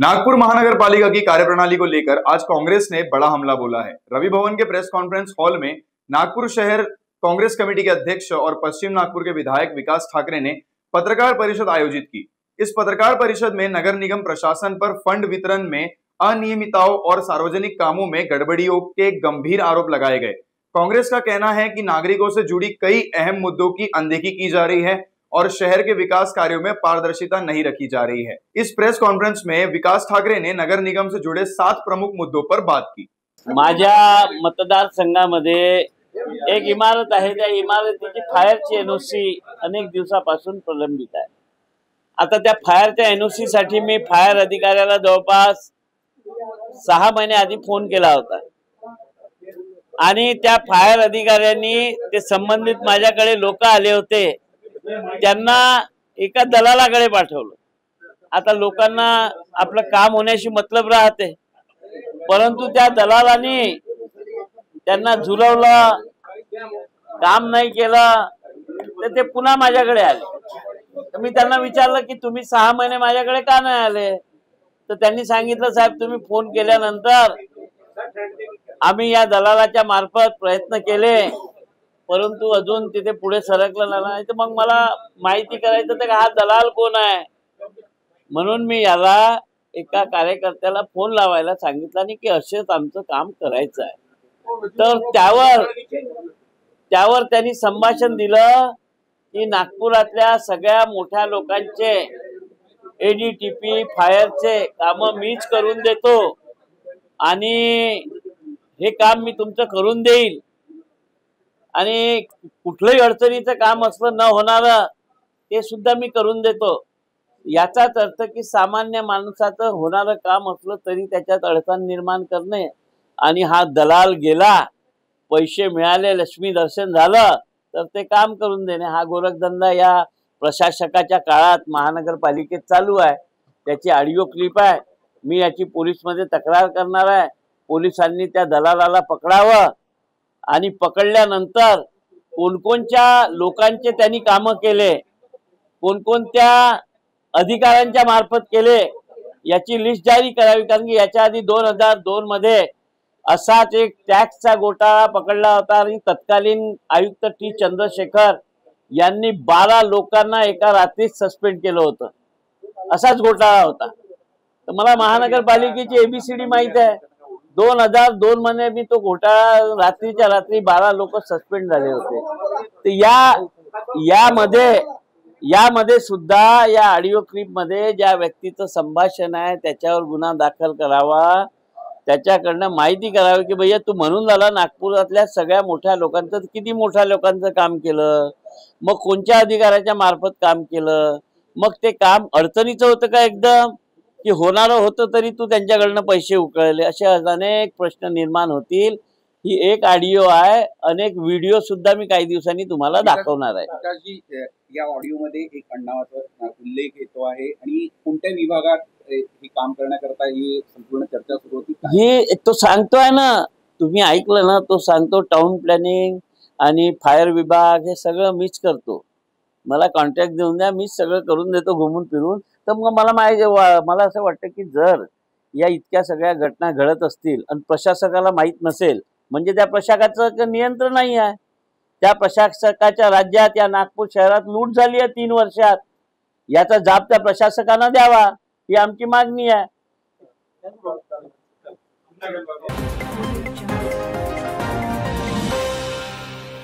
नागपुर महानगर पालिका की कार्यप्रणाली को लेकर आज कांग्रेस ने बड़ा हमला बोला है। रवि भवन के प्रेस कॉन्फ्रेंस हॉल में नागपुर शहर कांग्रेस कमेटी के अध्यक्ष और पश्चिम नागपुर के विधायक विकास ठाकरे ने पत्रकार परिषद आयोजित की। इस पत्रकार परिषद में नगर निगम प्रशासन पर फंड वितरण में अनियमितताओं और सार्वजनिक कामों में गड़बड़ियों के गंभीर आरोप लगाए गए। कांग्रेस का कहना है कि नागरिकों से जुड़ी कई अहम मुद्दों की अनदेखी की जा रही है और शहर के विकास कार्यों में पारदर्शिता नहीं रखी जा रही है। इस प्रेस कॉन्फ्रेंस में विकास ठाकरे ने नगर निगम से जुड़े 7 प्रमुख मुद्दों पर बात की। माझ्या मतदारसंघामध्ये एक इमारत आहे, त्या इमारतीची फायरची एनओसी अनेक दिवसापासून प्रलंबित आहे। आता त्या फायरच्या एनओसी साठी मी फायर अधिकाऱ्याला जवळपास 6 महिने आधी फोन केला होता आणि त्या फायर अधिकाऱ्यांनी ते संबंधित माझ्याकडे लोक आले होते, त्यांना एका दलालाकडे पाठवलं। आता लोकांना आपलं काम होण्याशी मतलब राहते, परंतु त्या दलालाने त्यांना झुलवलं, काम नाही केलं, तर ते पुन्हा माझ्याकडे आले। तर मी त्यांना विचारलं की तुम्ही 6 महिने माझ्याकडे का नाही आले? तर त्यांनी सांगितलं साहेब तुम्ही फोन केल्यानंतर आम्ही या दलालाच्या मार्फत प्रयत्न केले, परंतु अजून तिथे पुढे सरकलं नाही। तर मग मला माहिती करायचं तर हा दलाल कोण आहे, म्हणून मी याला एका कार्यकर्त्याला फोन लावायला सांगितलं आणि की असेच आमचं काम करायचं आहे। तर त्यावर त्यांनी संभाषण दिलं की नागपुरातल्या सगळ्या मोठ्या लोकांचे एडीटीपी फायरचे काम मीच करून देतो आणि हे काम मी तुमचं करून देईल आणि कुठलंही अडचणीचं काम असलं न होणारं ते सुद्धा मी करून देतो। याचाच अर्थ की सामान्य माणसाचं होणारं काम असलं तरी त्याच्यात अडचण निर्माण करणे आणि हा दलाल गेला, पैसे मिळाले, लक्ष्मी दर्शन झालं तर ते काम करून देणे, हा गोरखधंदा या प्रशासकाच्या काळात महानगरपालिकेत चालू आहे। त्याची ऑडिओ क्लिप आहे, मी याची पोलीसमध्ये तक्रार करणार आहे। पोलिसांनी त्या दलालाला पकडावं आणि पकडल्यानंतर कोणकोणत्या लोकांचे त्यांनी कामं केले, कोणकोणत्या अधिकाऱ्यांच्या मार्फत केले याची लिस्ट जारी करावी। कारण की याच्या आधी 2002 मध्ये असाच एक टॅक्सचा घोटाळा पकडला होता आणि तत्कालीन आयुक्त टी चंद्रशेखर यांनी 12 लोकांना एका रात्रीत सस्पेंड केलं होतं। असाच घोटाळा होता। तर मला महानगरपालिकेची एबीसीडी माहित आहे। 2002 मध्ये मी तो घोटाळा रात्रीच्या रात्री 12 लोक सस्पेंड झाले होते। तर यामध्ये सुद्धा या ऑडिओ क्लिप मध्ये ज्या व्यक्तीचं संभाषण आहे त्याच्यावर गुन्हा दाखल करावा, त्याच्याकडनं माहिती करावी की भैया तू म्हणून झाला नागपुरातल्या सगळ्या मोठ्या लोकांचं, किती मोठ्या लोकांचं काम केलं, मग कोणत्या अधिकाऱ्याच्या मार्फत काम केलं, मग ते काम अडचणीचं होतं का एकदम की होणारं होतं तरी तू त्यांच्याकडनं पैसे उकळले, असे अनेक प्रश्न निर्माण होतील। ही एक ऑडिओ आहे, अनेक व्हिडिओ सुद्धा मी काही दिवसांनी तुम्हाला दाखवणार आहे। या ऑडिओ मध्ये एक नावाचा उल्लेख येतो आहे आणि कोणत्या विभागात हे काम करण्याकरता ही संपूर्ण चर्चा सुरू होती? हे तो सांगतोय ना, तुम्ही ऐकलं ना, तो सांगतो टाउन प्लॅनिंग आणि फायर विभाग हे सगळं मीच करतो, मला कॉन्ट्रॅक्ट देऊन द्या, मीच सगळं करून देतो घुमून फिरून। तर मग मला असं वाटतं की जर या इतक्या सगळ्या घटना घडत असतील आणि प्रशासकाला माहीत नसेल म्हणजे त्या प्रशासकाचं नियंत्रण नाही आहे। त्या प्रशासकाच्या राज्यात या नागपूर शहरात लूट झाली आहे 3 वर्षात, याचा जाब त्या प्रशासकांना द्यावा ही आमची मागणी आहे।